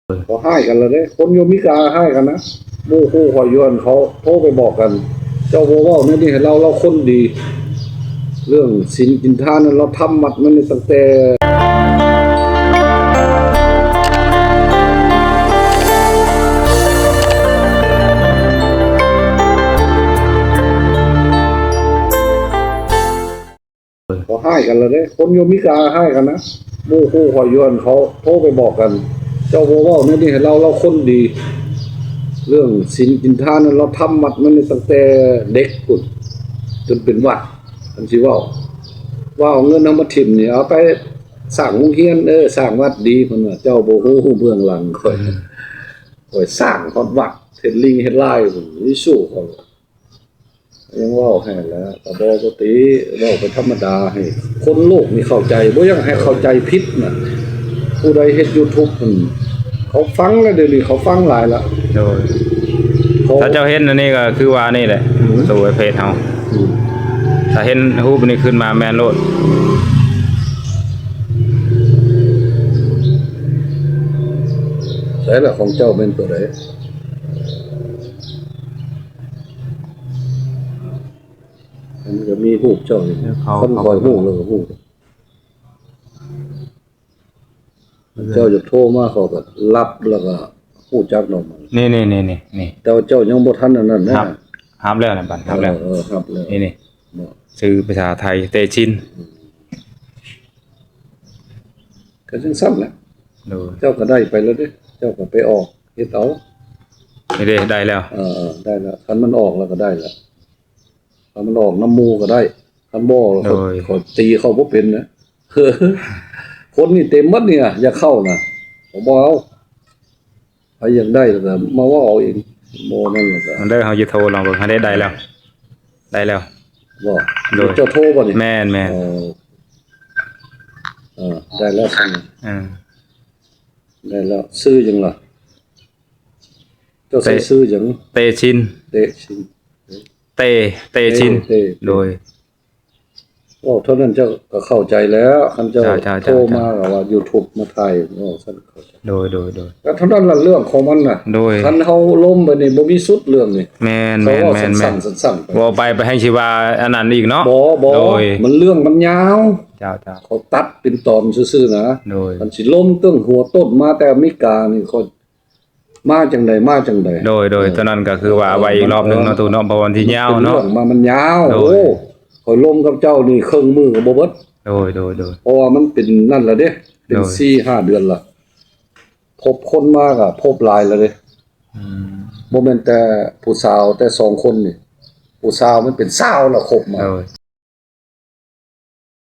เขาให้กันแล้วเนี่ยคนโยมิกาให้กันนะโมคู่คอยยวนเขาโทรไปบอกกัน เจ้าโบว่าเนี่ยนี่เราคนดี เรื่องศีลกินทานนั้นเราทำมัดมันตั้งแต่เขาให้กันแล้วเนี่ยคนโยมิกาให้กันนะโมคู่คอยยวนเขาโทรไปบอกกัน เจ้าโบว่าเนี่ยนี่เราคนดี เรื่องศีลกินทานนั้นเราทำมัดมันตั้งแต่เด็กปุ่นจนเป็นวัดอันที่ว่าเอาเงินเอามาถิ่มเนี่ยเอาไปสร้างโรงเรียนสร้างวัดดีมันว่าเจ้าโบฮู้เบื้องหลังค่อยสร้างฮอดวัดเฮ็ดลิงเฮ็ดลายพุ่นนี่สู้เขายังว่าให้แล้วก็บ่ปกติเว้าเป็นธรรมดาให้คนโลกนี่เข้าใจบ่อยังให้เข้าใจผิดน่ะผู้ใดเฮ็ด YouTube มันเขาฟังแล้วเดี๋ยวนี้เขาฟังหลายละโดยถ้าเจ้าเห็นอันนี้ก็คือว่านี่แหละสู่เพจเฮาถ้าเห็นรูปนี้ขึ้นมาแม่นโลดใช่ละของเจ้าเป็นตัวไหนมันจะมีรูปเจ้าอยู่คนคอยรูปแล้วก็รูปเจ้าจะโทรมาเขาก็รับแล้วก็พูดจักเรามันนี่แต่เจ้ายังบ่ทันอันนั้นนะครับห้ามแล้วนะบัดห้ามแล้วครับแล้วนี่ชื่อภาษาไทยเตชินก็จังซั่นแหละเจ้าก็ได้ไปแล้วเด้เจ้าก็ไปออกเฮ็ดเอานี่เด้ได้แล้วได้แล้วคันมันออกแล้วก็ได้แล้วคันมันออกน้ำมูก็ได้คันบ่เขาตีเขาบ่เป็นนะคนนี่เต็มหมดเนี่ยอย่าเข้านะผมบ่เอาไปยังได้แต่มาว่าเอาเองบ่นั่นแหละก็มันได้เฮาสิโทรลองเบิ่งให้ได้แล้วบ่เจ้าโทรบ่นี่แม่นได้แล้วซั่นได้แล้วซื้อจังล่ะเจ้าใส่ซื้อจังเตชินเตชินโดยเท่านั้นเจ้าก็เข้าใจแล้วคันเจ้าโทรมาว่า YouTube มาถ่ายซั่นเข้าใจโดยก็เท่านั้นล่ะเรื่องของมันน่ะคันเฮาล้มไปนี่บ่มีสุดเรื่องนี่แม่นสั้นบ่ไปให้ชีวาอันนั้นอีกเนาะบ่มันเรื่องมันยาวเจ้าเขาตัดเป็นตอนซื่อๆนะมันสิล้มตั้งหัวต้นมาแต่อเมริกานี่เขามาจังได๋โดยตอนนั้นก็คือว่าไว้อีกรอบนึงเนาะตูเนาะเพราะวันที่ยาวเนาะมันยาวข่อยล้มกับเจ้านี่ครึ่งมือก็บ่เบิดโดยเพราะว่ามันเป็นนั่นล่ะเด้เป็น 4-5 เดือนล่ะพบคนมาก็พบหลายแล้วเด้บ่แม่นแต่ผู้สาวแต่2คนนี่ผู้สาวมันเป็น20แล้วคบมา